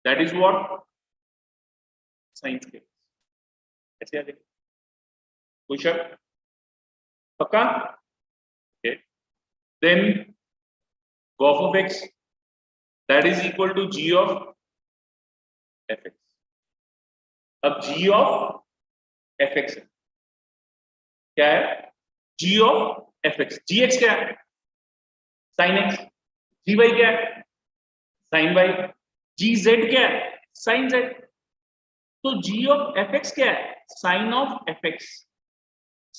That is what sine square. ऐसे आ जाएगा, कोई शक? पक्का? Okay, then gop of x that is equal to g of fx। अब g of fx है, क्या है? g of fx, gx क्या है? sin x, gy क्या है? sin y, gz क्या है? sin z। तो g of fx क्या है? sin of fx,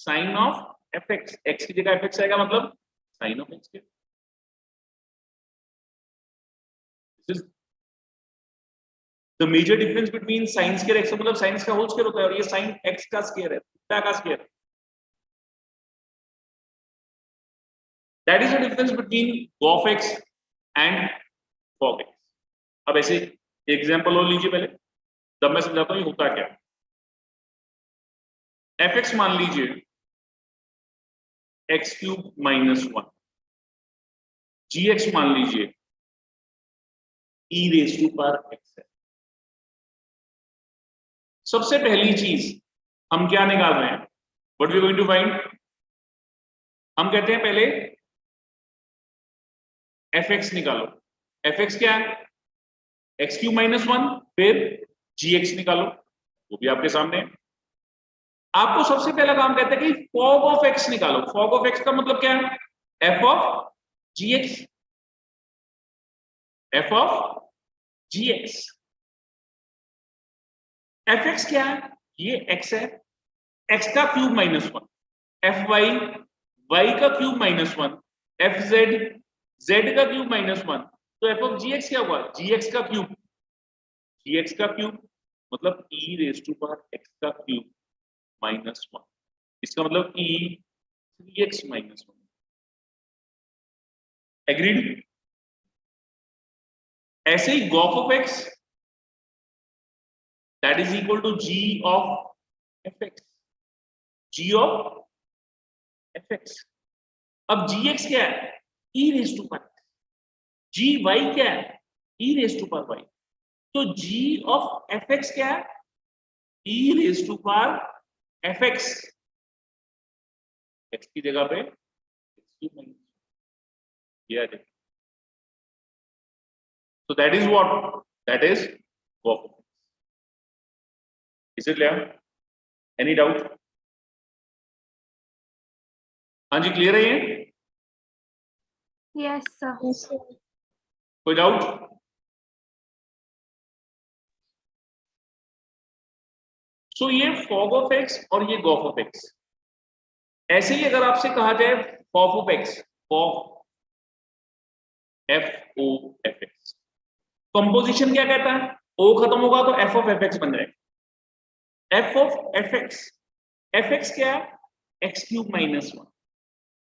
sin of fx, x की जगह fx आएगा, मतलब sin of x के। This is the major difference between sin square x, मतलब sin का होल स्क्वायर होता है, और ये sin x का स्क्वायर है, थीटा का square. That is the difference between gop x and fog x। अब ऐसे एग्जांपल और लीजिए पहले, तब मैं समझाता हूँ ये होता क्या। fx मान लीजिए x क्यूब माइनस 1, gx मान लीजिए e raise to power x है। सबसे पहली चीज हम क्या निकाल रहे हैं? What we going to find? हम कहते हैं पहले fx निकालो। fx क्या है? x क्यूब माइनस 1, फिर gx निकालो, वो भी आपके सामने है। आपको सबसे पहला काम कहते हैं कि fog of x निकालो। fog of x का मतलब क्या है? f of gx, f of gx। fx क्या है? ये x है, x का क्यूब माइनस 1, fy y का क्यूब माइनस 1, fz z का क्यूब माइनस 1। तो f of gx क्या हुआ? gx का क्यूब, gx का क्यूब मतलब e raise to power x का क्यूब माइनस 1। इसका मतलब e 3x माइनस 1। एग्रीड? ऐसे ही gop of x that is equal to g of fx, g of fx। अब gx क्या है? e raise to power, gy क्या है? e raise to power y। तो g of fx क्या है? e raise to power fx, x की जगह पे ये आ जाएगा। So that is what? That is gop of x। Is it clear? Any doubt? हाँ जी, क्लियर है ये? Yes, sir. कोई डाउट? सो ये fog of x और ये gop of x। ऐसे ही अगर आपसे कहा जाए fog of x, fog f o f x, composition क्या कहता है? o खत्म होगा तो f of f x बन जाएगा। f of f x, f x क्या है? x cube minus 1।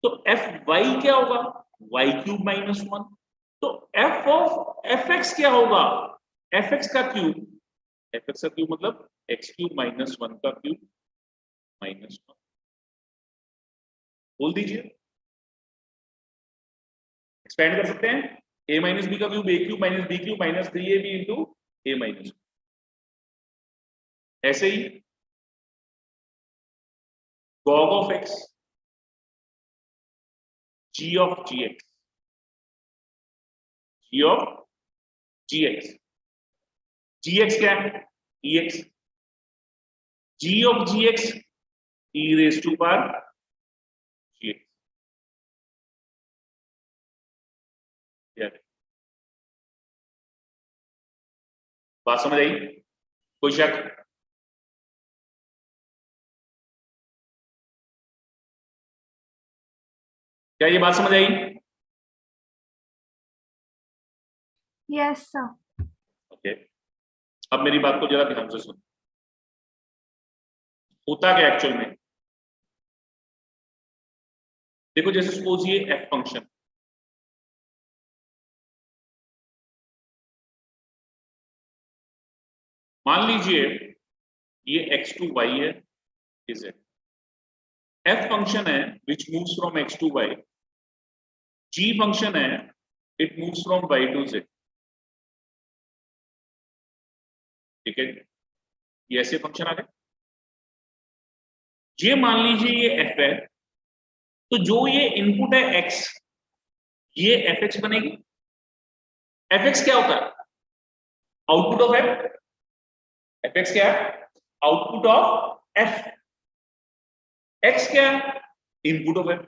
तो f y क्या होगा? y cube minus 1। तो f of f x क्या होगा? f x का क्यूब, f x का क्यूब मतलब x क्यूब माइनस 1 का क्यूब माइनस 1। बोल दीजिए, एक्सपेंड कर सकते हैं। a माइनस बी का cube a cube minus b cube minus 3ab into a minus. ऐसे ही gog of x, g of gx, g of gx, gx क्या है? ex, g of gx e raise to power gx। बात समझ आई? कोई शक? क्या ये बात समझ आई? Yes, sir. ओके, अब मेरी बात को जरा ध्यान से सुनो। होता क्या एक्चुअल में? देखो, जैसे सपोज ये f फंक्शन, मान लीजिए ये x to y है, इज है f फंक्शन है which moves from x to y, g function है it moves from y to z। ठीक है, ये ऐसे फंक्शन आ गए। ये मान लीजिए ये एफ है, तो जो ये इनपुट है एक्स, ये एफ एक्स बनेगी। एफ एक्स क्या होता है? Output of F. F X क्या है? Output of F. एक्स क्या है? Input of F.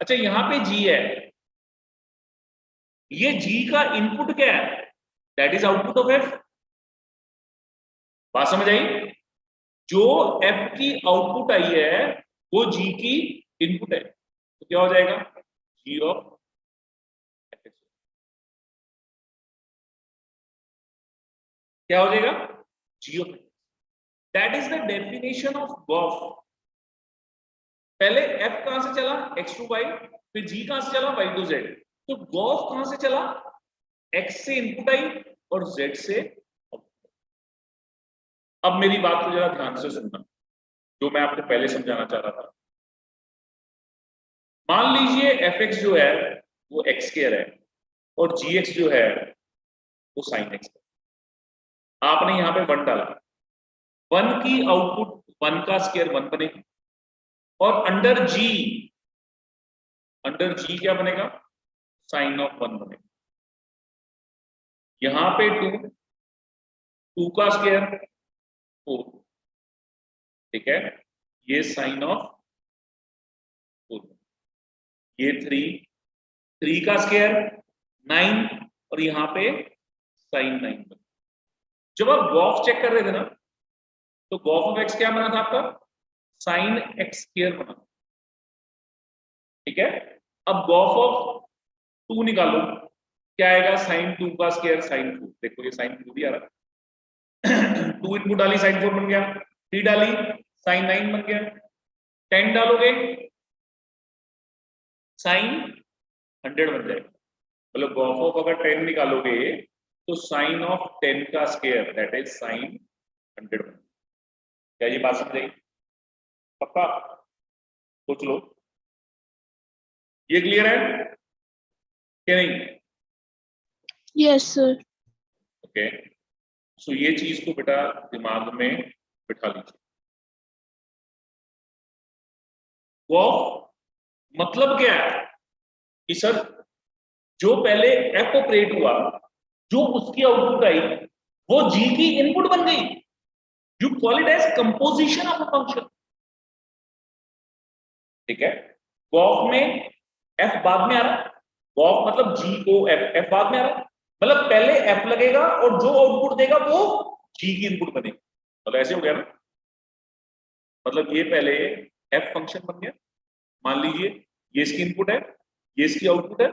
अच्छा, यहां पे जी है, ये जी का इनपुट क्या है? That is output of F. बात समझ आई? जो एफ की आउटपुट आई है वो जी की इनपुट है, तो क्या हो जाएगा? G of F X. क्या हो जाएगा? G of. That is the definition of gof. पहले एफ कहां से चला? एक्स टू वाई, फिर जी कहां से चला? Y to Z. तो गॉफ कहां से चला? एक्स से इनपुट आई और जेड से आउटपुट। अब मेरी बात को जरा ध्यान से सुनना, जो मैं आपको पहले समझाना चाह रहा था। मान लीजिए एफ एक्स जो है वो एक्स स्क्वायर है और जी एक्स जो है वो साइन एक्स है। आपने यहां पे 1 डाला, 1 की आउटपुट 1 का स्क्वायर 1 बनेगी, और अंडर जी क्या बनेगा? साइन ऑफ 1 बनेगा। यहां पे 2 का स्क्वायर 4, ठीक है, ये साइन ऑफ 4। ये 3 का स्क्वायर 9, और यहां पे साइन 9 बनेगा। जब आप गॉफ चेक कर रहे थे ना, तो गॉफ ऑफ एक्स क्या बना था आपका? साइन एक्स स्क्वायर बना, ठीक है। अब गॉफ ऑफ 2 निकालो, क्या आएगा? साइन 2 का स्क्वायर साइन 4। देखो ये साइन 4 भी आ रहा है। 2 इनपुट डाली, साइन 4 बन गया। 3 डाली, साइन 9 बन गया। 10 डालोगे, साइन 100 बन जाएगा। मतलब गॉफ ऑफ अगर 10 निकालोगे तो साइन ऑफ 10 का स्क्वायर दैट इज साइन 100 बन। क्या ये बात समझ आई? पक्का? सोच लो, ये क्लियर है क्या नहीं? Yes sir. ओके, सो ये चीज को बेटा दिमाग में बिठा लीजिए। गॉफ मतलब क्या है कि सर जो पहले एफ ऑपरेट हुआ, जो उसकी आउटपुट आई वो जी की इनपुट बन गई। You call it as composition of a function, ठीक है। गॉफ में एफ बाद में आ रहा है, गॉफ मतलब जी को एफ बाद में आ रहा है, मतलब पहले एफ लगेगा और जो आउटपुट देगा वो जी की इनपुट बनेगी। मतलब ऐसे हो गया ना, मतलब ये पहले एफ फंक्शन बन गया। मान लीजिए ये इसकी इनपुट है, ये इसकी आउटपुट है,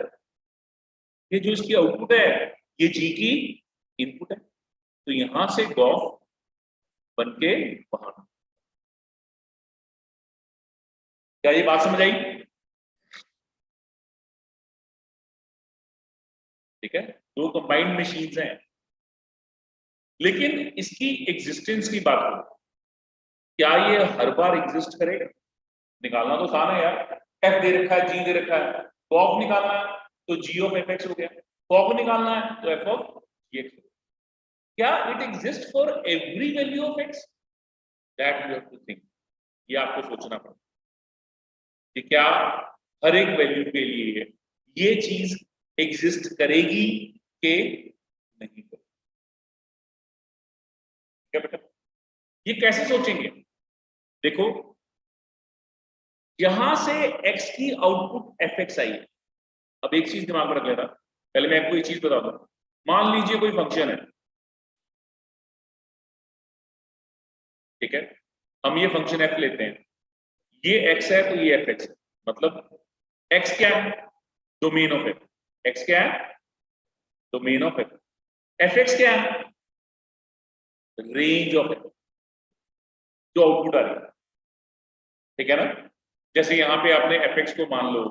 ये जो इसकी आउटपुट है ये जी की इनपुट है, तो यहां से गॉफ बन के बाहर। क्या ये बात समझ आई? ठीक है, दो कंबाइंड मशीन्स हैं, लेकिन इसकी एग्जिस्टेंस की बात करो, क्या ये हर बार एग्जिस्ट करेगा? निकालना तो आसान है यार, एफ दे रखा है, जी दे रखा है, गॉफ निकालना है तो जी ऑफ एफ एक्स हो गया, गॉफ निकालना है तो एफ ऑफ जी एक्स। क्या it exist for every value of X? That you have to think. ये आपको सोचना पड़ेगा कि क्या हर एक वैल्यू के लिए ये चीज एग्जिस्ट करेगी कि नहीं करेगी। क्या बेटा, ये कैसे सोचेंगे? देखो, यहां से x की आउटपुट एफ एक्स आई है। अब एक चीज दिमाग में रख लेना, पहले मैं आपको एक चीज बता दूं। मान लीजिए कोई फंक्शन है, ठीक है, हम ये फंक्शन f लेते हैं, ये x है तो ये एफ एक्स है। मतलब x क्या है? Domain of f। x क्या है? Domain of f। F X क्या है? रेंज ऑफ f, जो आउटपुट आ रही है, ठीक है ना। जैसे यहां पे आपने एफ एक्स को मान लो,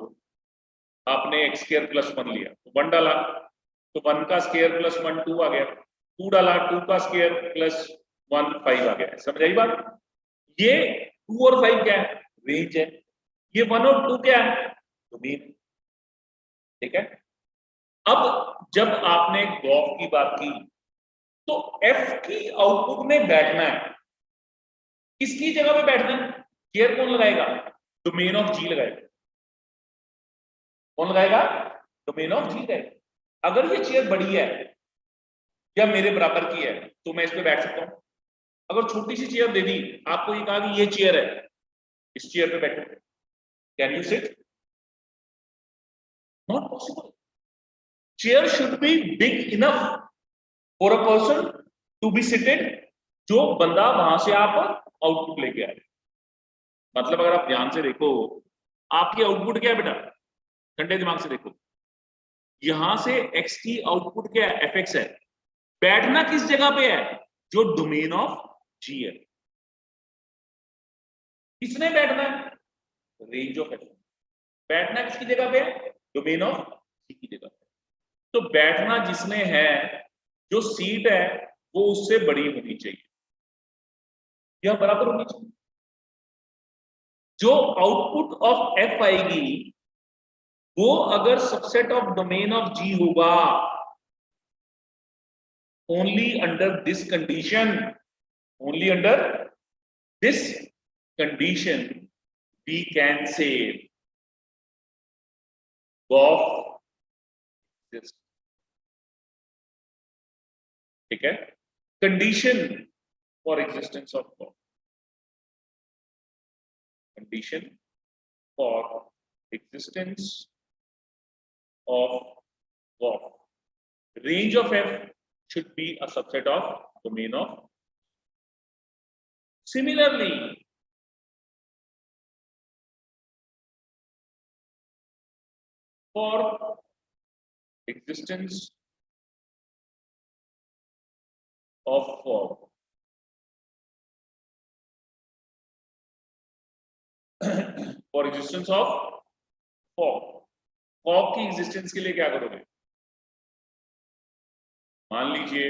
आपने एक्स स्क्वायर प्लस 1 लिया तो 1 डाला, तो 1 का स्क्वायर प्लस 1 2 आ गया, 2 डाला, 2 का स्क्वायर प्लस 1 5 आ गया। समझ आई बात? ये 2 और 5 क्या है? रेंज है। ये 1 और 2 क्या है? डोमेन, ठीक है। अब जब आपने गॉफ की बात की तो एफ की आउटपुट में बैठना है, किसकी जगह पे बैठना है? चेयर कौन लगाएगा? डोमेन ऑफ जी लगाएगा। कौन लगाएगा? डोमेन ऑफ जी लगाएगा। अगर ये चेयर बड़ी है या मेरे बराबर की है तो मैं इस पे बैठ सकता हूं। अगर छोटी सी चेयर दे दी, आपको ये कहा कि ये चेयर है, इस चेयर पे बैठो, can you sit? Not possible. Chair should be big enough for a person to be seated, जो बंदा वहां से आप आउटपुट लेके आए। मतलब अगर आप ध्यान से देखो, आपकी आउटपुट क्या है बेटा? ठंडे दिमाग से देखो, यहां से x की आउटपुट क्या है? fx है। बैठना किस जगह पे है? जो डोमेन ऑफ g है। किसने बैठना है? Range of f। बैठना किसकी जगह पे है? डोमेन ऑफ g की जगह पे। तो बैठना जिसमें है, जो सीट है वो उससे बड़ी होनी चाहिए या बराबर होनी चाहिए। जो आउटपुट ऑफ f आएगी वो अगर subset of domain of g होगा, only under this condition, only under this condition we can say of this. ठीक है? Condition for existence of God, condition for existence of God, range of f should be a subset of domain of. Similarly, for existence of fog, for existence of fog, fog की existence के लिए क्या करोगे? मान लीजिए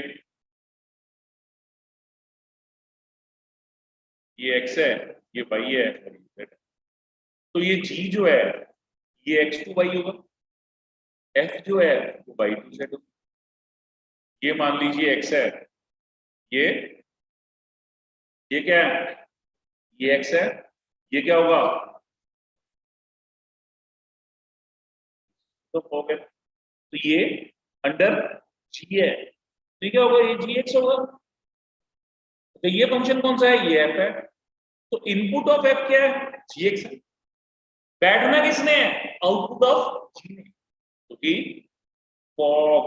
ये x है, ये y है, तो ये g जो है ये x to y होगा, f जो है वो y to z होगा। ये मान लीजिए x है, ये क्या है? ये x है, ये क्या होगा? तो fog है, तो ये अंडर g है, तो क्या होगा? ये gx होगा। तो ये फंक्शन कौन सा है? ये f है। तो इनपुट ऑफ f क्या है? gx है। बैठना किसने है? आउटपुट ऑफ g ने। क्योंकि फॉग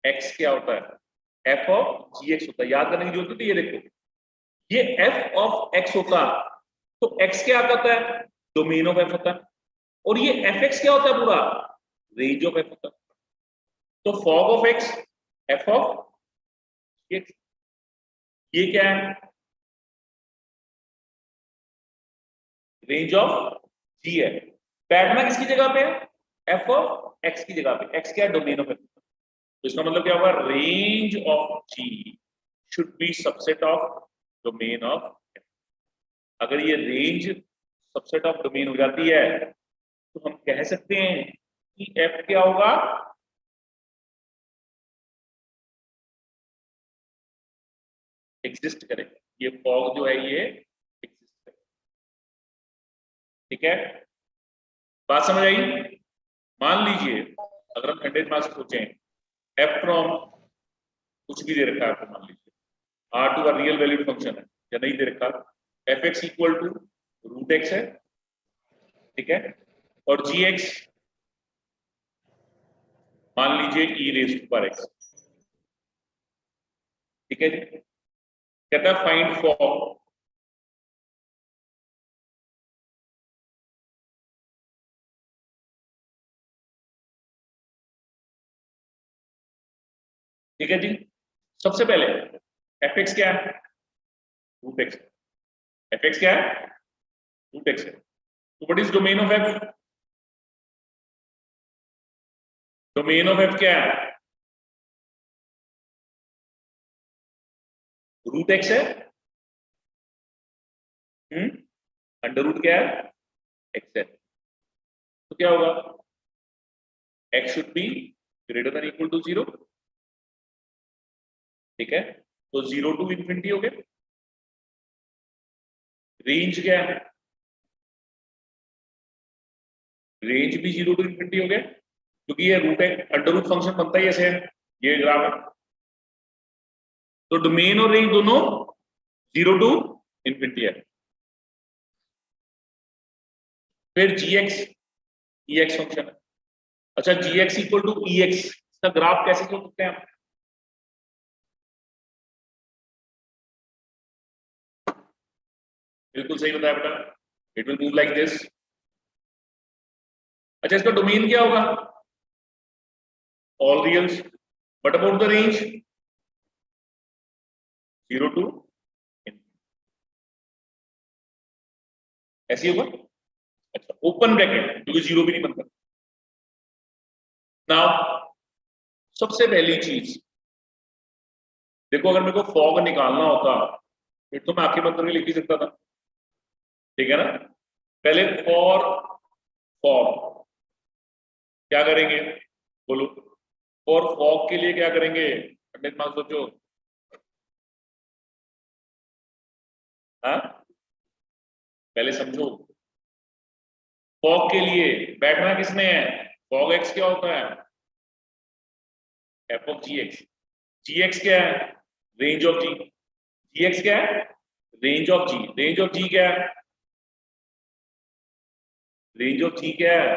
x क्या होता है? f ऑफ gx होता है। याद करने की जरूरत नहीं, ये देखो, ये f ऑफ x होता है तो x क्या करता है? डोमेन ऑफ f होता है। और ये fx क्या होता है? पूरा रेंज ऑफ f होता है। तो fog of x f of x, ये क्या है? रेंज ऑफ g है। बैठना किसकी जगह पे है? f ऑफ x की जगह पे। x क्या है? Domain of f। तो इसका मतलब क्या होगा? Range of g should be subset of domain of f। अगर ये रेंज सबसेट ऑफ डोमेन हो जाती है तो हम कह सकते हैं कि f क्या होगा? एग्जिस्ट करेगा। ये फॉग जो है ये एग्जिस्ट करेगा। ठीक है? बात समझ आई? मान लीजिए अगर हम ठंडे दिमाग से सोचें, एफ फ्रॉम कुछ भी दे रखा है आपको, मान लीजिए are two real valued function है या नहीं दे रखा, F x equal to root X है, ठीक है, और जी एक्स मान लीजिए E raise to power X, ठीक है जी। कहता है फाइंड फॉर ठीक है जी। सबसे पहले एफ एक्स क्या है? Root x. एफ एक्स क्या है? रूट एक्स है। तो what is domain of F? Domain of F क्या है? रूट एक्स है। अंडर रूट क्या है? एक्स है। तो क्या होगा? X should be greater than equal to 0। ठीक है, तो 0 to infinity हो गया। रेंज क्या है? रेंज भी 0 to infinity हो गया, क्योंकि ये रूट है, अंडर रूट फंक्शन बनता ही ऐसे है, ये ग्राफ है। तो डोमेन और रेंज दोनों 0 to infinity है। फिर gx ex फंक्शन है। अच्छा, gx इक्वल टू ex का ग्राफ कैसे सोच सकते हैं आप? बिल्कुल सही बताया बेटा, it will move like this. अच्छा, इसका डोमेन क्या होगा? All reals. But about the range 0 to ऐसे होगा। अच्छा, ओपन ब्रैकेट, क्योंकि 0 भी नहीं बनता। नाउ सबसे पहली चीज देखो, अगर मेरे को फॉग निकालना होता फिर तो मैं आंखें बंद करके लिख ही सकता था, ठीक है ना। पहले फॉग क्या करेंगे, बोलो। और फॉग के लिए क्या करेंगे, पंडित मान सोचो। हाँ, पहले समझो। फॉग के लिए बैठना किसने है? फॉग एक्स क्या होता है? F of G X. G X क्या है? Range of G. G X क्या है? Range of G. Range of G क्या है? रेंज ऑफ जी क्या है?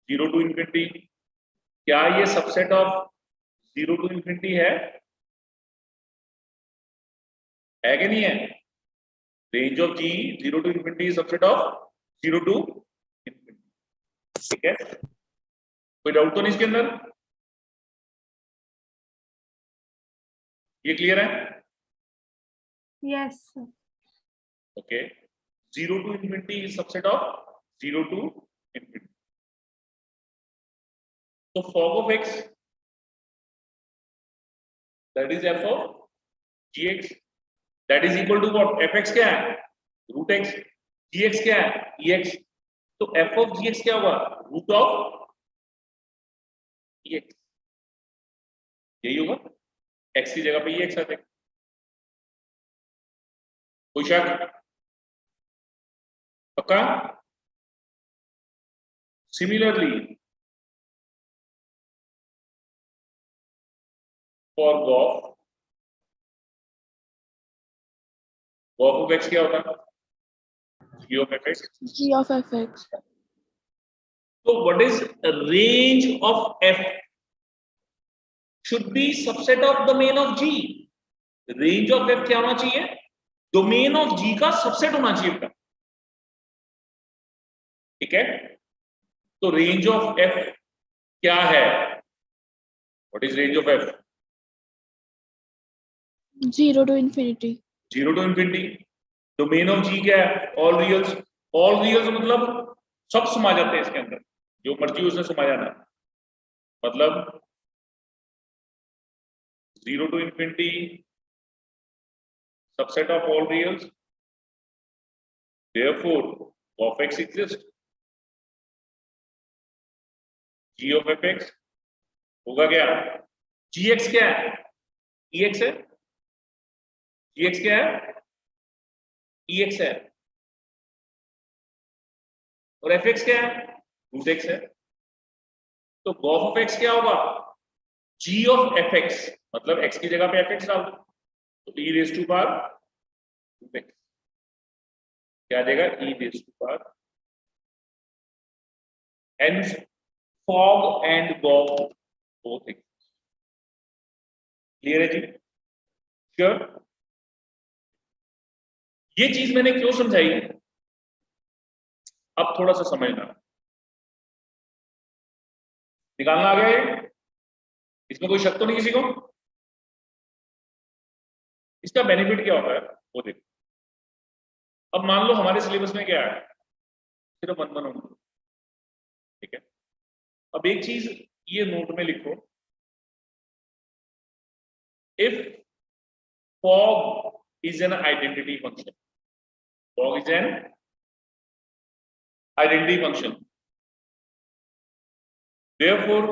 0 to infinity। क्या ये सबसेट ऑफ 0 to infinity है कि नहीं है? Range of G 0 to infinity subset of 0 to infinity, ठीक है। कोई डाउट तो नहीं इसके अंदर? ये क्लियर है? Yes. Okay, 0 to infinity is subset of 0 to infinity. So fog of x, that is f of gx, that is equal to what? fx क्या है? Root x। gx क्या है? ex। तो f of gx क्या होगा? Root of ex। यही होगा, x की जगह पे ये x आते। कोई शक? पक्का? Similarly for g o f, g o f of x क्या होता है? g of fx। G of fx. So what is range of f? Should be subset of domain of G। Range of f क्या होना चाहिए? डोमेन ऑफ G का subset होना चाहिए बेटा, ठीक है। तो रेंज ऑफ f क्या है? What is range of f? 0 to infinity. 0 to infinity। Domain of G क्या है? ऑल रियल्स। ऑल रियल्स मतलब सब समा जाते हैं इसके अंदर, जो मर्जी उसने समा जाना, मतलब 0 to infinity subset of all reals, therefore of x exists। g of fx होगा क्या? gx क्या है? ex है। gx क्या है? ex है। और fx क्या है? रूट x है। तो gauge of x क्या होगा? g of fx, मतलब x की जगह पे fx डाल दो, तो e raise to power root x क्या आ जाएगा? e raise to power. hence fog and gauge both exist। Clear है जी? श्योर? ये चीज मैंने क्यों समझाई, अब थोड़ा सा समझना। निकालना आ गया ये? इसमें कोई शक तो नहीं किसी को? इसका बेनिफिट क्या होता है वो देखो। अब मान लो हमारे सिलेबस में क्या है, सिर्फ 1 1 1, ठीक है। अब एक चीज ये नोट में लिखो, if fog is an identity function, fog is an identity function, therefore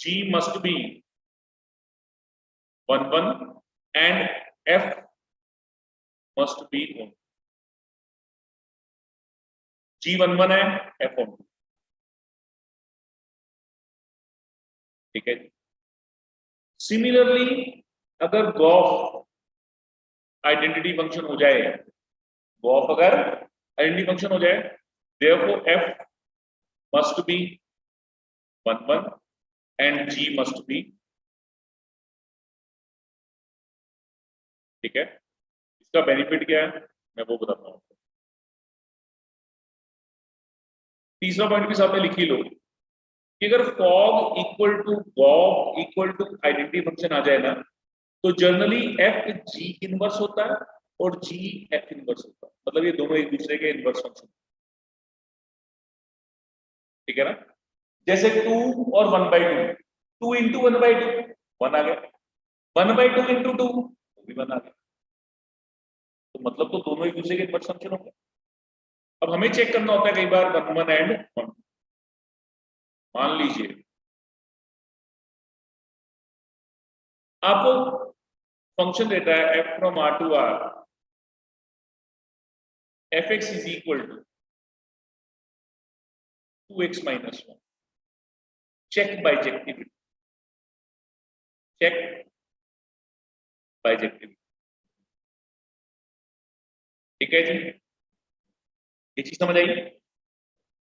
G must be 1 1 and f must be on g 1 1 है f on ठीक है। सिमिलरली अगर गॉफ आइडेंटिटी फंक्शन हो जाए, गॉफ अगर आइडेंटिटी फंक्शन हो जाए, therefore f must be 1 1 and g must be ठीक है। इसका बेनिफिट क्या है मैं वो बताता हूं। तीसरा पॉइंट भी साथ में लिख ही लो कि अगर fog equal to Gauff equal to identity function आ जाए ना, तो जनरली एफ जी इनवर्स होता है और जी एफ इनवर्स होता है, मतलब ये दोनों एक दूसरे के इनवर्स फंक्शन, ठीक है ना। जैसे 2 और 1/2, 2 इंटू 1/2 1 आ गया, 1/2 इंटू 2 भी 1 आ गया, तो मतलब तो दोनों एक दूसरे के इनवर्स फंक्शन हो गए। अब हमें चेक करना होता है कई बार 1 1 एंड 1। मान लीजिए आपको फंक्शन देता है f from r to r, fx is equal to 2x minus 1, check bijectivity, check bijectivity, ठीक है जी। ये चीज समझ आई।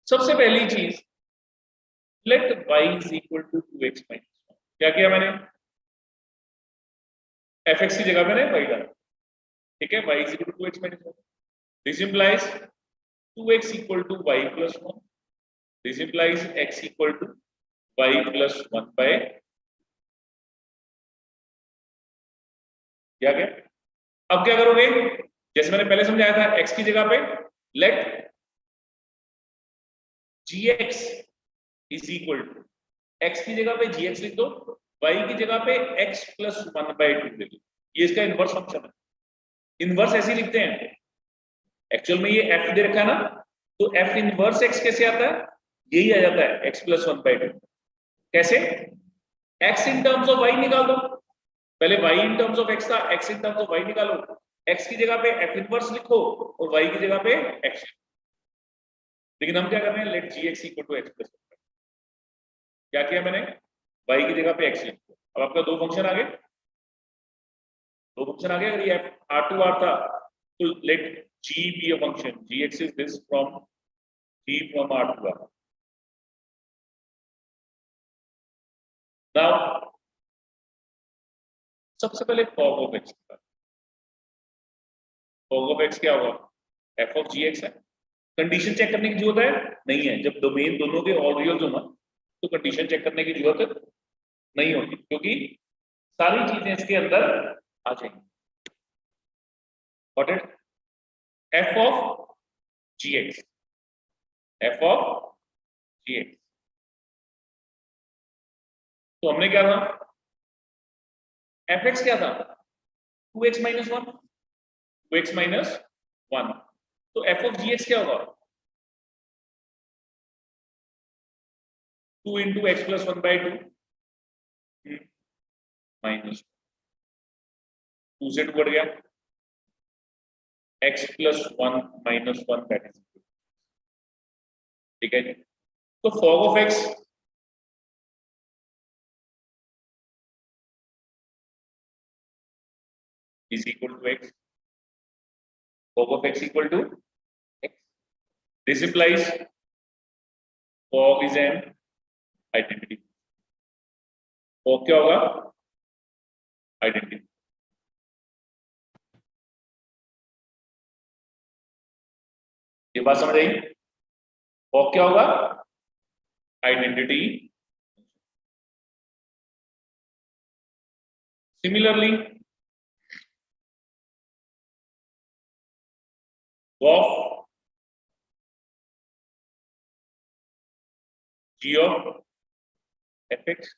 सबसे पहली चीज, let y is equal to 2x minus 1, क्या किया मैंने, fx की जगह मैंने y डाला, ठीक है, y is equal to 2x minus 1, this implies 2x equal to y plus 1, this implies x equal to y plus 1 by, क्या गया। अब क्या करोगे, जैसे मैंने पहले समझाया था, x की जगह पे let gx is equal to, x की जगह पे gx लिख दो, y की जगह पे x प्लस 1/2 लिख दो। ये इसका इनवर्स फंक्शन है, इनवर्स ऐसे ही लिखते हैं। एक्चुअल में ये f दे रखा है ना, तो f इनवर्स x कैसे आता है, यही आ जाता है x प्लस 1/2। कैसे, x in terms of y निकाल दो, पहले y in terms of x था, x in terms of y निकालो, x की जगह पे f इनवर्स लिखो और y की जगह पे x। लेकिन हम क्या कर रहे हैं, let gx equal to x plus 1। क्या किया मैंने, y की जगह पे x लिखो। अब आपका दो फंक्शन आ गए, दो फंक्शन आ गए। अगर ये r टू r था तो let g be a function, gx is this from g from r to r। Now सबसे पहले fog of x, fog of x क्या होगा, f of gx है। कंडीशन चेक करने की जरूरत है नहीं है, जब डोमेन दोनों के ऑल रियल्स हो ना, तो कंडीशन चेक करने की जरूरत नहीं होती, क्योंकि सारी चीजें इसके अंदर आ जाएंगी। What is f of gx, f of gx, तो हमने क्या था, fx क्या था, 2x माइनस 1, 2x माइनस 1, तो f of gx क्या होगा, 2 इंटू एक्स प्लस 1/2 माइनस 2 से 2 बढ़ गया, x plus 1 minus 1 that is, ठीक है जी। तो fog of x is equal to x, fog of x equal to x, this implies fog is an identity, fog क्या होगा, आइडेंटिटी। ये बात समझ आई, fog क्या होगा, identity. Similarly of g of fx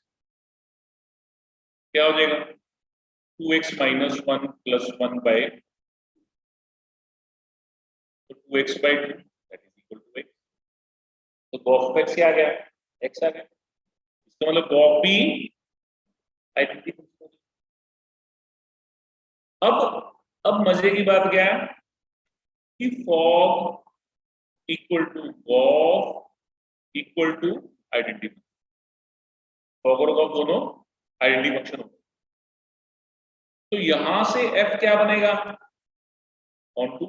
क्या हो जाएगा, 2x minus 1 plus 1 by 2x by 2 that is equal to x। तो gauge of x क्या आ गया, x आ गया। इसका मतलब gauge भी आइडेंटिटी, अब मजे की बात क्या है कि f o g equal to Gauff equal to identity. F o g और गॉफ दोनों आइडेंटिटी फंक्शन होंगे। तो यहां से f क्या बनेगा, ऑन टू।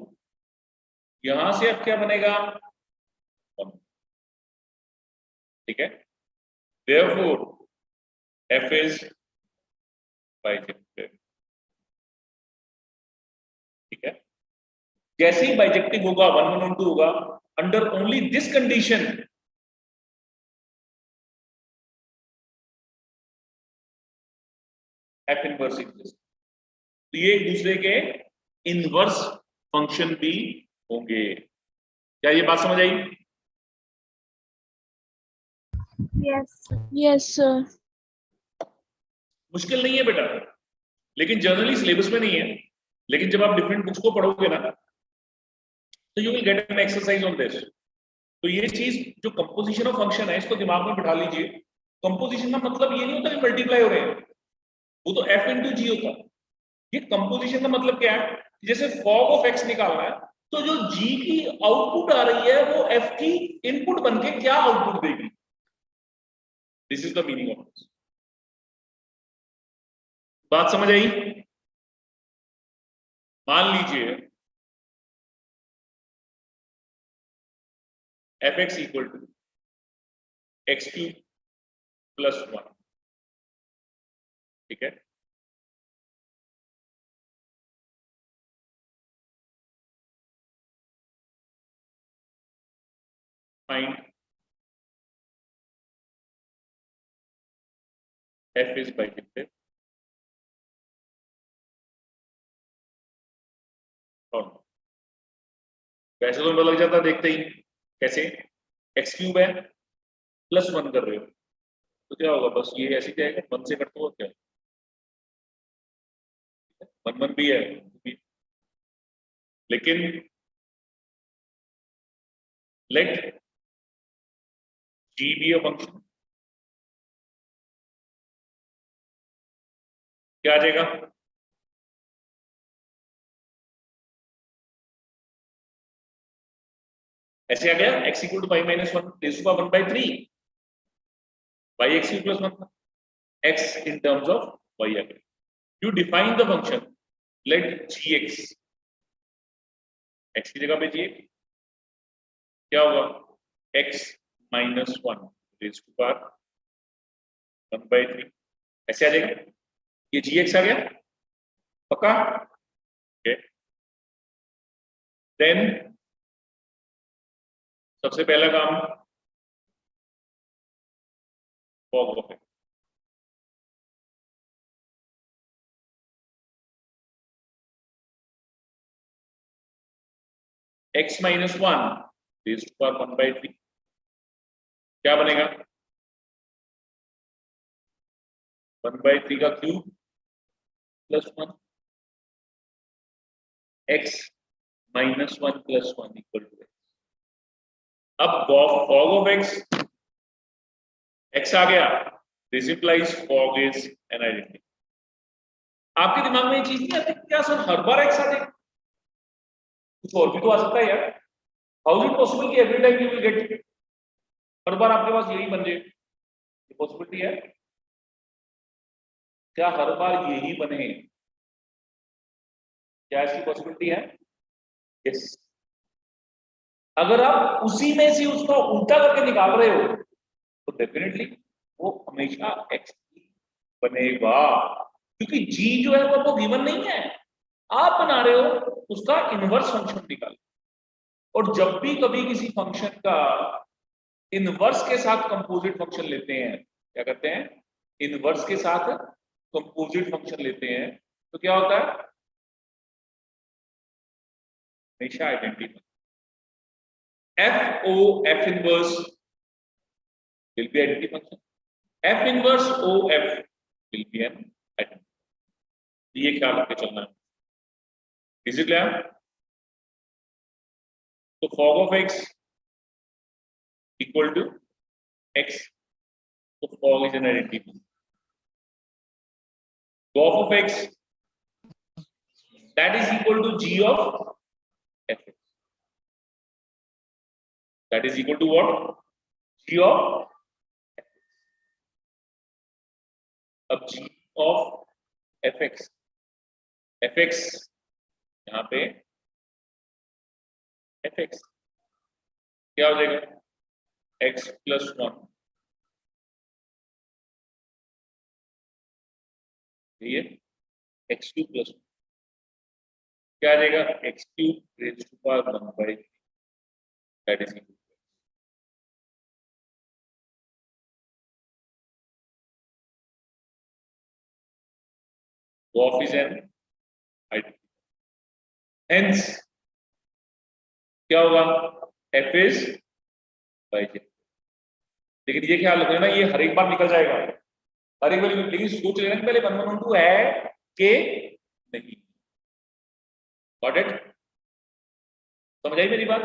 यहां से f क्या बनेगा, ऑन। ठीक है, therefore f is बाइजेक्टिव। ठीक है, जैसे ही बाइजेक्टिव होगा 1 1 2 होगा, under only this condition f inverse exist. तो ये एक दूसरे के इनवर्स फंक्शन भी होंगे। क्या ये बात समझ आई? Yes. Yes, sir. मुश्किल नहीं है बेटा, लेकिन जनरली सिलेबस में नहीं है। लेकिन जब आप डिफरेंट बुक्स को पढ़ोगे ना, तो you will get an exercise on this. तो ये चीज जो कंपोजिशन ऑफ फंक्शन है, इसको दिमाग में बिठा लीजिए। कंपोजिशन का मतलब ये नहीं होता कि मल्टीप्लाई हो रहे हैं, वो तो f इंटू जी होता है। ये कंपोजिशन का मतलब क्या है, जैसे फॉग ऑफ x निकालना है, तो जो g की आउटपुट आ रही है वो f की इनपुट बनके क्या आउटपुट देगी। This is the meaning of this. बात समझ आई? मान लीजिए f(x) equal to x³ plus 1। ठीक है, फाइंड f इज बाइजेक्टिव और वैसे तो पता लग जाता देखते ही। कैसे? x³ है, प्लस 1 कर रहे हो, तो क्या होगा, बस ये ऐसे जाएगा, 1 से कटता हुआ क्या, 1 1 भी है, लेकिन let g be a function, क्या आ जाएगा, ऐसे आ गया x equal to 5 minus 1 raise to power 1/3 y x³ plus 1 x in terms of y आ गया। You define the function, let gx, x की जगह पे gx क्या होगा, x minus 1 raise to power 1/3 ऐसे आ जाएगा। ये gx आ गया, पक्का? ओके, देन सबसे पहला काम f o g of x minus 1 raise to power 1/3 क्या बनेगा, 1/3 का cube plus 1 x minus 1 plus 1 equal to x। अब फॉग ऑफ x आ गया, this implies f o g is an identity. आपके दिमाग में ये चीज नहीं आती क्या सर हर बार x आ जाए, कुछ और भी तो आ सकता है यार। हाउ इज इट पॉसिबल कि every time you will get, हर बार आपके पास यही बन जाए, ये पॉसिबिलिटी है क्या, हर बार यही बने, क्या इसकी पॉसिबिलिटी है? यस। अगर आप उसी में से उसका उल्टा करके निकाल रहे हो तो डेफिनेटली वो हमेशा x बनेगा, क्योंकि g जो है वो गिवन नहीं है, आप बना रहे हो उसका इनवर्स फंक्शन निकाल। और जब भी कभी किसी फंक्शन का इनवर्स के साथ कंपोजिट फंक्शन लेते हैं, क्या करते हैं, इनवर्स के साथ कंपोजिट फंक्शन लेते हैं, तो क्या होता है, हमेशा identity. f inverse will be identity function, f inverse of will be an identity। ये ख्याल रख के चलना है, इज इट क्लियर? तो fog of x equal to x, तो fog is an identity। Gof of x that is equal to g of fx. That is equal to what? G of fx. अब g of fx, fx यहाँ पे fx क्या हो जाएगा? x plus 1, ये x2 plus 1 क्या आ जाएगा? x3 raised to power 1 by 3, that is equal to Goff is an identity. Hence क्या होगा? f is by j. लेकिन ये ख्याल रखना, ये हर एक बार निकल जाएगा, हर एक बार, लेकिन सोच लेना कि पहले 1 1 1 2 है कि नहीं. Got it? समझ आई मेरी बात?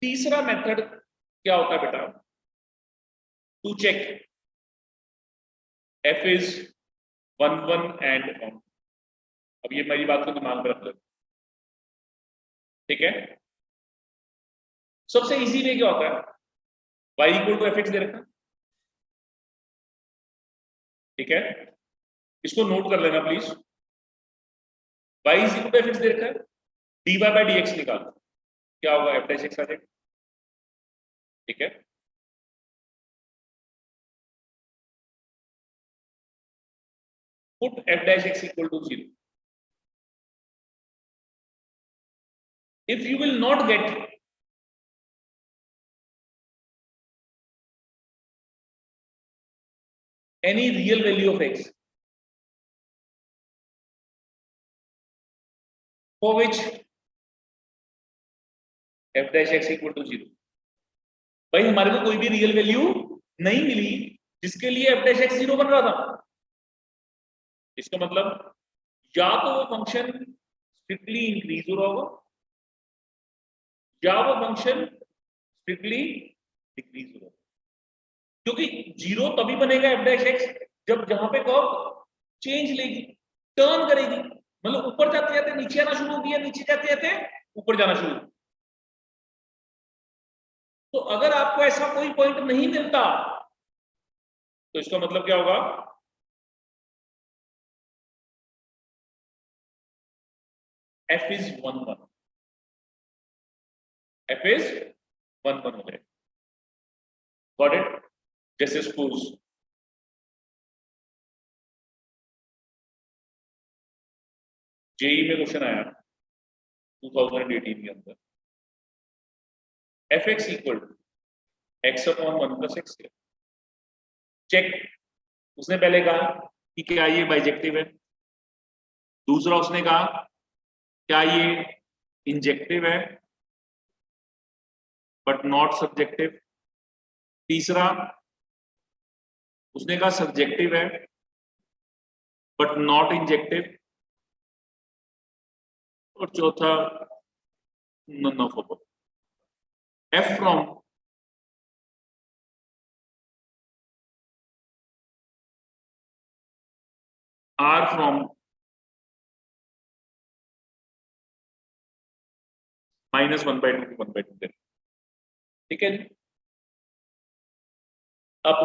तीसरा मेथड क्या होता है बेटा? To check f is 1 1 and 1. अब ये मेरी बात को दिमाग में रख लो, ठीक है? सबसे इजी वे क्या होता है? y इक्वल टू fx दे रखा, ठीक है? इसको नोट कर लेना please. y is equal to fx दे रखा है, dy by dx निकालो, क्या होगा? f dash x आ जाएगा, ठीक है? Put f dash x equal to 0. If you will not get any real value of x for which f dash x equal to 0, भाई हमारे को कोई भी रियल वैल्यू नहीं मिली जिसके लिए f dash x 0 बन रहा था. इसका मतलब या तो वो फंक्शन स्ट्रिक्टली इंक्रीज हो रहा होगा या वो फंक्शन स्ट्रिक्टली डिक्रीज हो रहा होगा, क्योंकि 0 तभी बनेगा f dash x जब जहां पे कर्व चेंज लेगी, टर्न करेगी, मतलब ऊपर जाते जाते नीचे आना शुरू होगी या नीचे जाते जाते ऊपर जाना शुरू होगी. तो अगर आपको ऐसा कोई पॉइंट नहीं मिलता तो इसका मतलब क्या होगा? f is 1 1, f is 1 1 हो जाएगा. Got it? जैसे सपोज जेई में क्वेश्चन आया 2018 के अंदर, fx equal to x upon 1 plus X. Check, उसने पहले कहा कि क्या ये बाइजेक्टिव है, दूसरा उसने कहा क्या ये इंजेक्टिव है बट नॉट सब्जेक्टिव, तीसरा उसने कहा सब्जेक्टिव है बट नॉट इंजेक्टिव, और चौथा none of above. f from r from -1/2 to 1/2. ठीक है? अब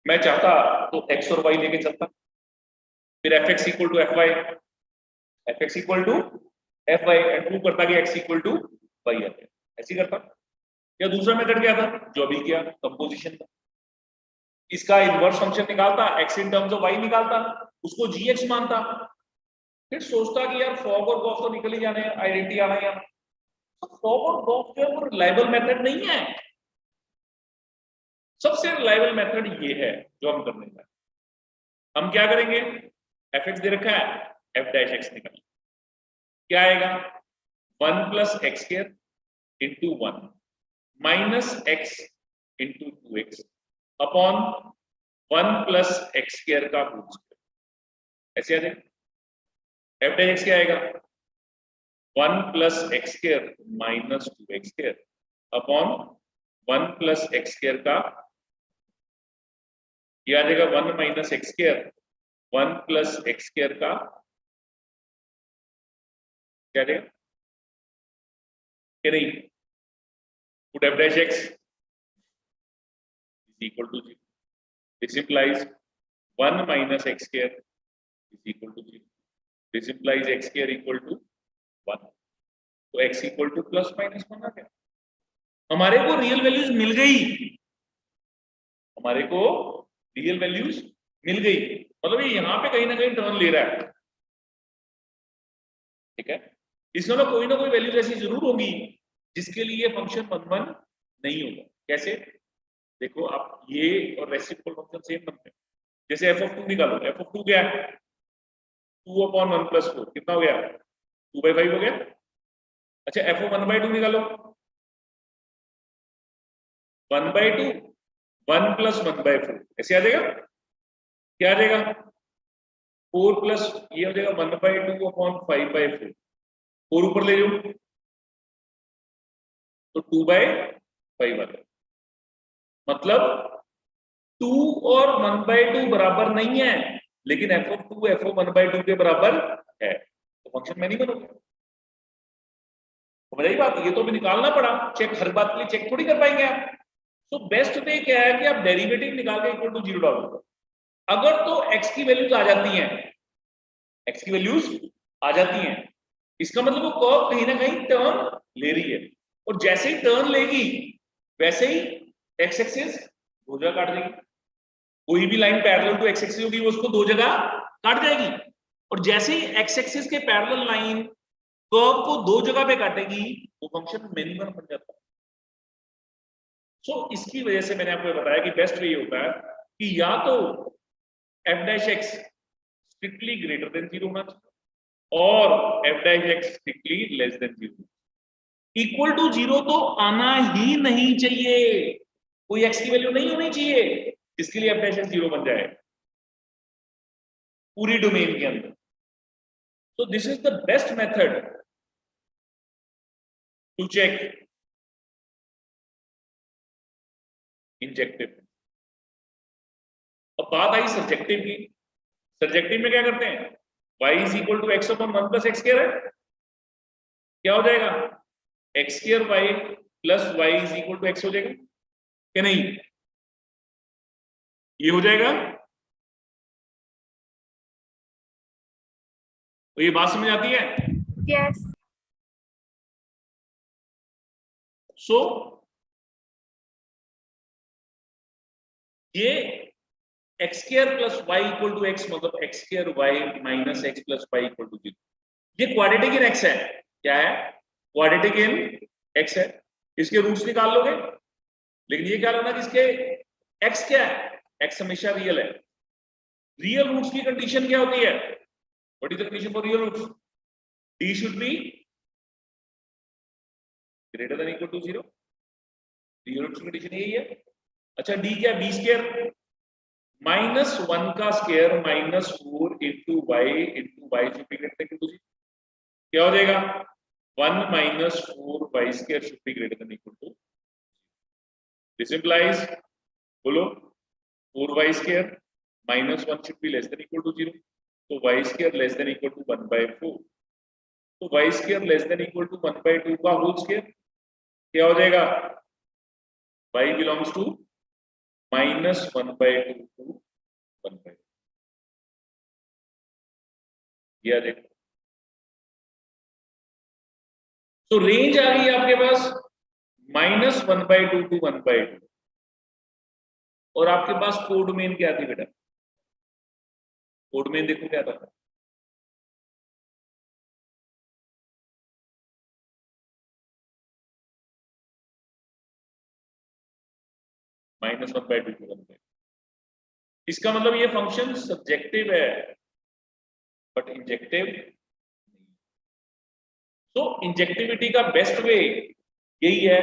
मैं चाहता तो x और y लेके चलता, फिर fx equal to fy, fx equal to fy and prove करता कि x इक्वल टू y है, ऐसे करता. या दूसरा मेथड क्या था जो अभी किया, कंपोजिशन का, इसका इनवर्स फंक्शन निकालता, x in terms of y निकालता, उसको gx मानता, फिर सोचता कि यार फॉग और गॉफ तो निकल ही जाने, आइडेंटिटी आना ही आना. फॉग और गॉफ जो है वो रिलायबल मेथड नहीं है. सबसे रिलायबल मेथड ये है जो हम करने का. हम क्या करेंगे? fx दे रखा है, f dash x निकाल, क्या आएगा? 1 plus x square into 1 minus x into 2x upon 1 plus x square का होल स्क्वायर. ऐसे आ जाएगा. f dash x क्या आएगा? 1 plus x square minus 2x square upon 1 plus x square का, ये आ जाएगा 1 minus x square 1 plus x square का क्या देगा कि नहीं, put f dash x is equal to 0. This implies 1 minus x square is equal to 0. This implies x square equal to 1. तो x equal to plus minus 1 आ गया। हमारे को real values मिल गई, हमारे को रियल वैल्यूज मिल गई, मतलब ये यहां पे कहीं ना कहीं टर्न ले रहा है, ठीक है। इसमें ना कोई वैल्यूज ऐसी जरूर होगी जिसके लिए फंक्शन 1 1 नहीं होगा। कैसे, देखो आप ये और रेसिप्रोकल फंक्शन सेम बनते हैं। जैसे f of 2 निकालो, f of 2 क्या है, 2 upon 1 plus 4 कितना हो गया, 2/5 हो गया। अच्छा f of 1/2 निकालो, 1/2 1 plus 1/4 ऐसे आ जाएगा, क्या आ जाएगा 4 प्लस ये हो जाएगा 1/2 अपॉन 5/4, 4 ऊपर ले जाओ तो 2/5 आ जाएगा। मतलब 2 और 1/2 बराबर नहीं है, लेकिन f of 2 f of 1/2 के बराबर है, तो फंक्शन में नहीं बनोगे। समझ आई बात, ये तो भी निकालना पड़ा, चेक हर बात के लिए चेक थोड़ी कर पाएंगे आप। तो बेस्ट वे क्या है कि आप डेरिवेटिव निकाल के इक्वल टू 0 डाल दो। अगर तो x की वैल्यूज आ जाती हैं, x की वैल्यूज आ जाती हैं, इसका मतलब वो कर्व कहीं ना कहीं टर्न ले रही है, और जैसे ही टर्न लेगी वैसे ही x एक्सिस दो जगह काट देगी। कोई भी line parallel to x axis होगी वो उसको दो जगह काट जाएगी, और जैसे ही x एक्सिस के पैरेलल लाइन कर्व को दो जगह पे काटेगी वो फंक्शन मिनिमम बन जाता है। सो इसकी वजह से मैंने आपको बताया कि बेस्ट वे होता है कि या तो f dash x strictly greater than 0 होना चाहिए और f dash x strictly less than 0। Equal to 0 तो आना ही नहीं चाहिए, कोई x की वैल्यू नहीं होनी चाहिए जिसके लिए f dash x 0 बन जाए पूरी डोमेन के अंदर। So this is the best method to check injective. अब बात आई सब्जेक्टिव की। सब्जेक्टिव में क्या करते हैं, y is equal to x upon 1 plus x square है, क्या हो जाएगा x square y plus y is equal to x हो जाएगा क्या नहीं, ये हो जाएगा। तो ये बात समझ आती है। Yes. सो ये X square plus Y equal to X, मतलब X square Y minus X plus Y equal to 0। ये क्वाड्रेटिक इन एक्स है, क्या है क्वाड्रेटिक इन एक्स है। इसके रूट्स निकाल लोगे, लेकिन ये क्या लेना कि इसके एक्स क्या है, एक्स हमेशा रियल है। रियल रूट्स की कंडीशन क्या होती है, what is the condition for real roots, d should be greater than equal to 0। Real roots की कंडीशन यही है। अच्छा d क्या, b स्क्वायर माइनस 1 का square minus 4 into y should be greater than equal to 0। क्या हो जाएगा 1 minus 4 y square should be greater than equal to. This implies, बोलो 4 y square minus 1 should be less than equal to 0, तो y square less than equal to 1/4। तो y square less than equal to 1/2 का whole square क्या हो जाएगा, y belongs to minus 1/2 to 1/2। ये आ जाएगा। तो रेंज आ गई आपके पास माइनस 1/2 टू 1/2, और आपके पास कोडोमेन क्या थी बेटा, कोडोमेन देखो क्या था, -1/2 टू 1/2। इसका मतलब ये फंक्शन सब्जेक्टिव है बट इंजेक्टिव नहीं। तो इंजेक्टिविटी का बेस्ट वे यही है,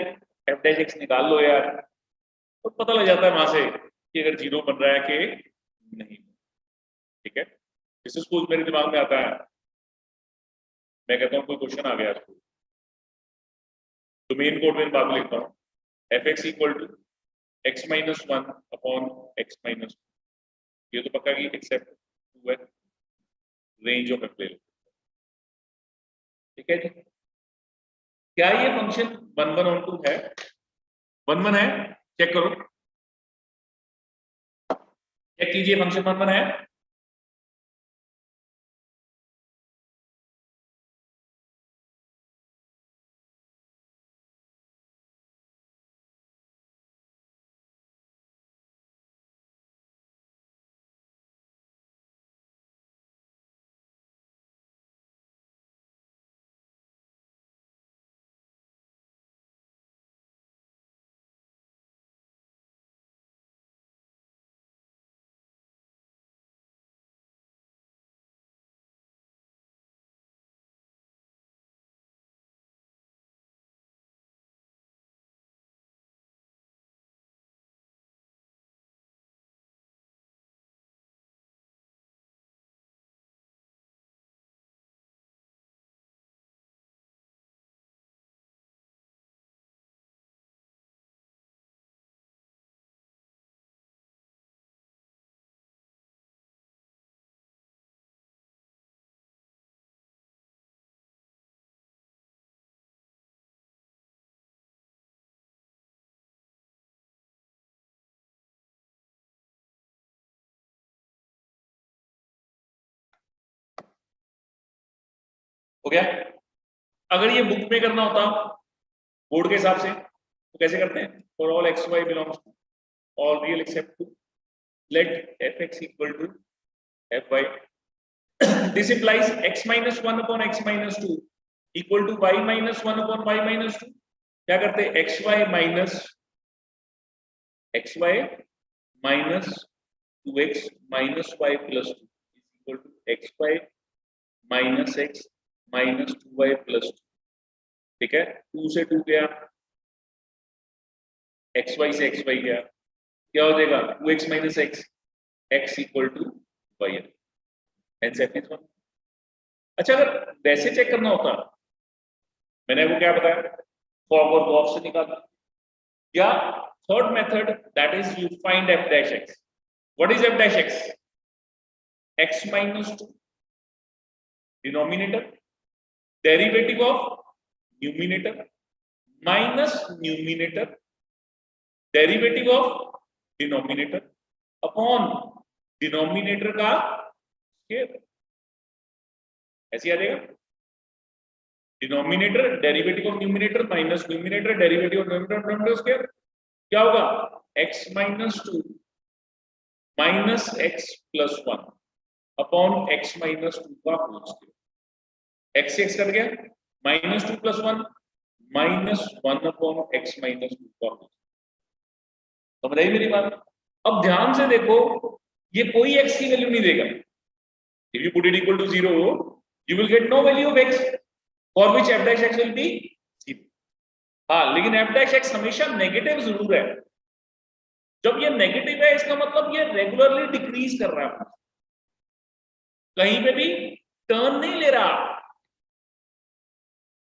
f dash x निकाल लो यार, तो पता लग जाता है वहां से कि अगर 0 बन रहा है कि नहीं। ठीक है, इस स्कूल मेरे दिमाग में आता है, मैं कहता हूँ कोई क्वेश्चन आ गया स्कूल, डोमेन कोड में बाद में लिखता हूँ, f(x) equal to x minus 1 upon x minus 2, ये तो पक्का कि एक्सेप्ट 2 है, रेंज ऑफ f ले लो। ठीक है जी। क्या ये फंक्शन 1 1 और 2 है? 1 1 है, चेक करो, चेक कीजिए, फंक्शन 1 1 है। हो गया? अगर ये बुक में करना होता बोर्ड के हिसाब से तो कैसे करते हैं? For all x y belongs to all real except two let f x equal to f y, this implies x minus 1 upon x minus 2 equal to y minus 1 upon y minus 2। क्या करते हैं? xy minus 2x minus y plus 2 is equal to xy minus x minus 2y plus 2। ठीक है, 2 से 2 गया, xy से xy गया, क्या हो जाएगा? 2x minus x, x equal to y। Hence f is 1। अच्छा, अगर वैसे चेक करना होता, मैंने वो क्या बताया, फॉग और गॉफ से निकालना, या third method, that is you find f dash x। What is f dash x? x minus 2 denominator, derivative of numerator minus numerator derivative of denominator upon denominator का स्क्वायर। ऐसे आ जाएगा, denominator derivative of numerator minus numerator derivative of denominator square. क्या होगा? x minus 2 minus x plus 1 upon x minus 2 का whole square. x से x cut गया, minus 2 plus 1 minus 1 upon x minus 2 का होल। समझ आई मेरी बात? अब ध्यान से देखो, ये कोई x की वैल्यू नहीं देगा। If you put it equal to 0, you will get no value of x, for which f dash x will be 0। हाँ, लेकिन f dash x हमेशा नेगेटिव जरूर है। जब ये नेगेटिव है, इसका मतलब ये रेगुलरली डिक्रीज कर रहा है, कहीं पे भी टर्न नहीं ले रहा।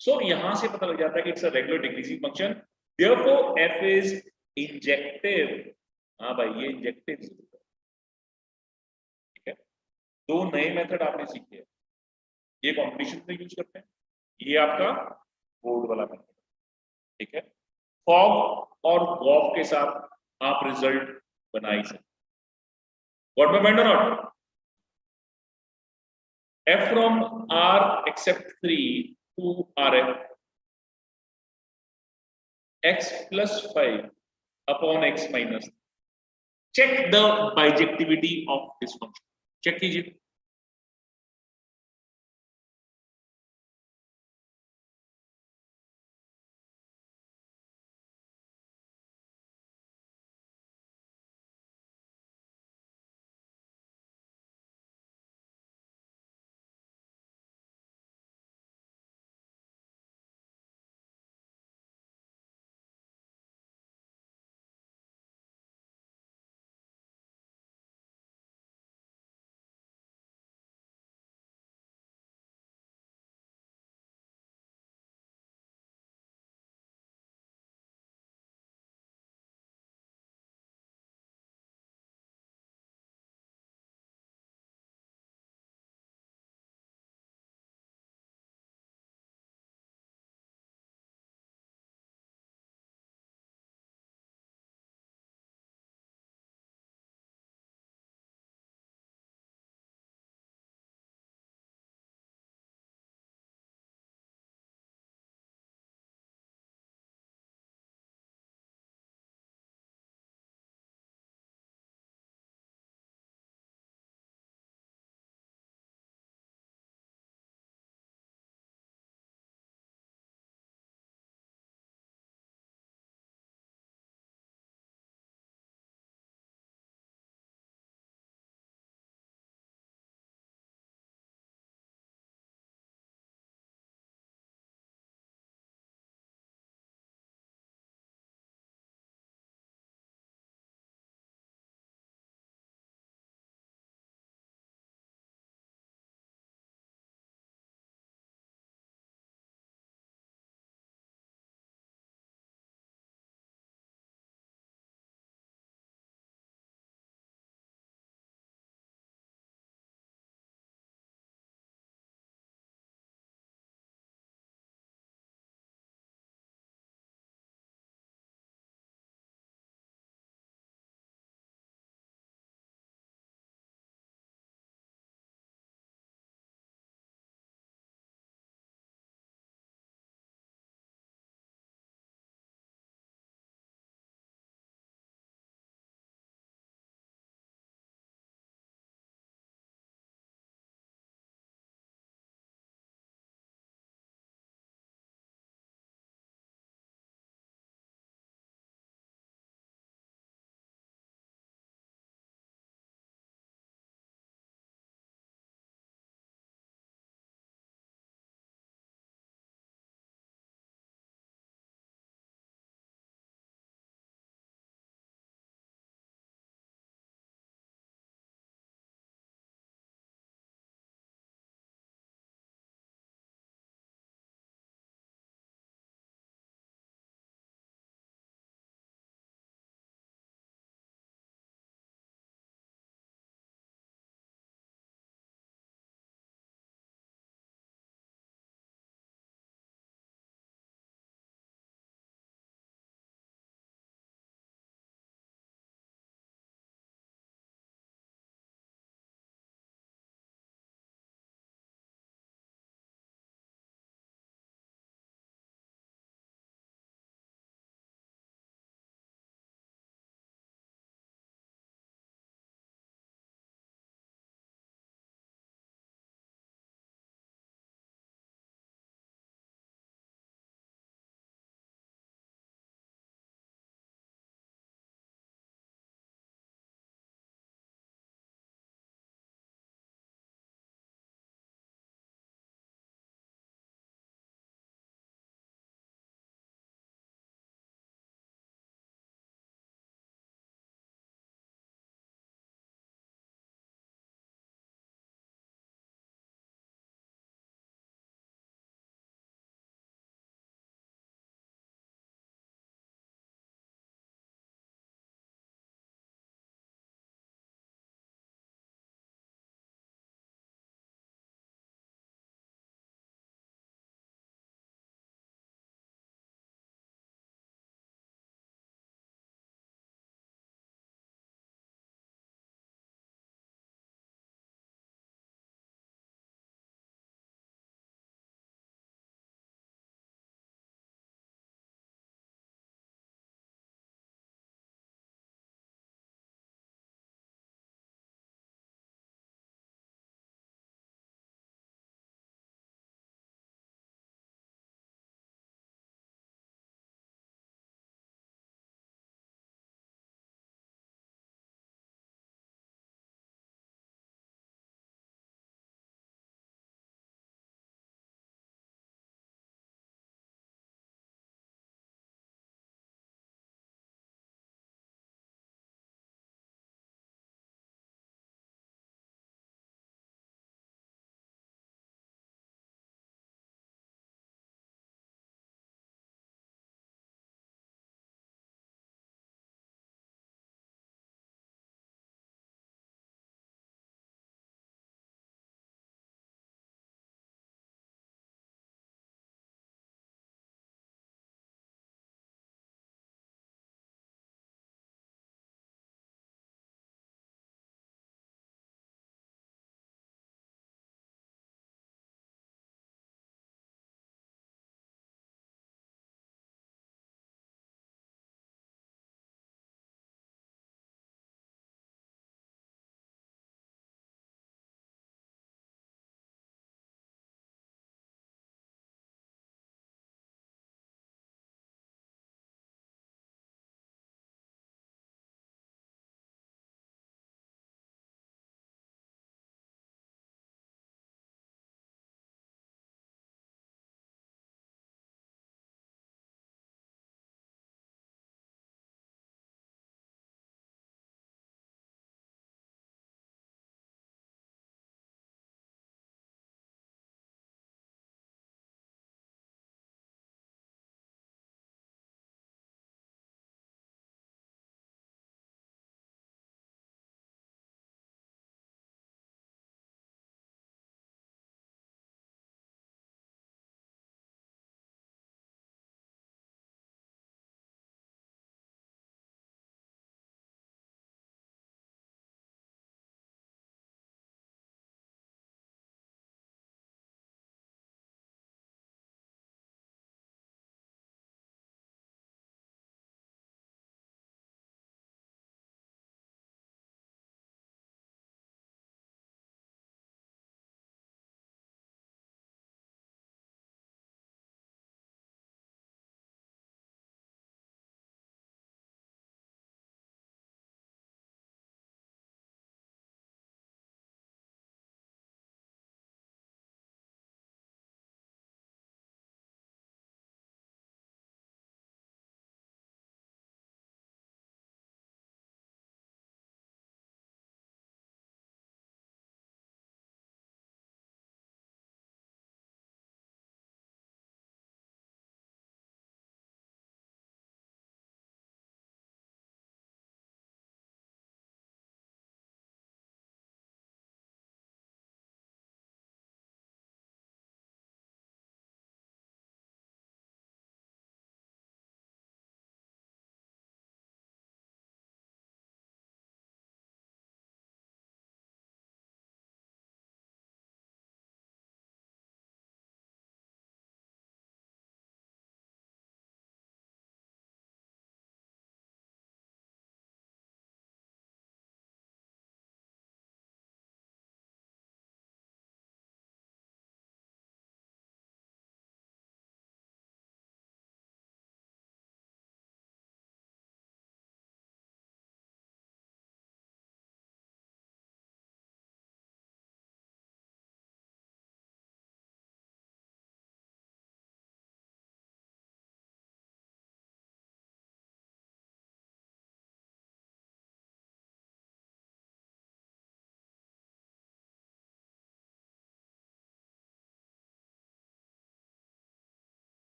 सो यहां से पता लग जाता है कि it's a regular decreasing function, therefore f is injective. हाँ भाई, ये इंजेक्टिव जरूर है। ठीक है, दो नए मेथड आपने सीखे हैं, ये कॉम्पिटिशन में यूज करते हैं, ये आपका बोर्ड वाला मेथड। ठीक है, फॉग और गॉफ के साथ आप रिजल्ट बना ही सकते। व्हाट माय पॉइंट और not? f from R except 3 to Rf x plus 5 upon x minus। Check the bijectivity of this function। Check कीजिए,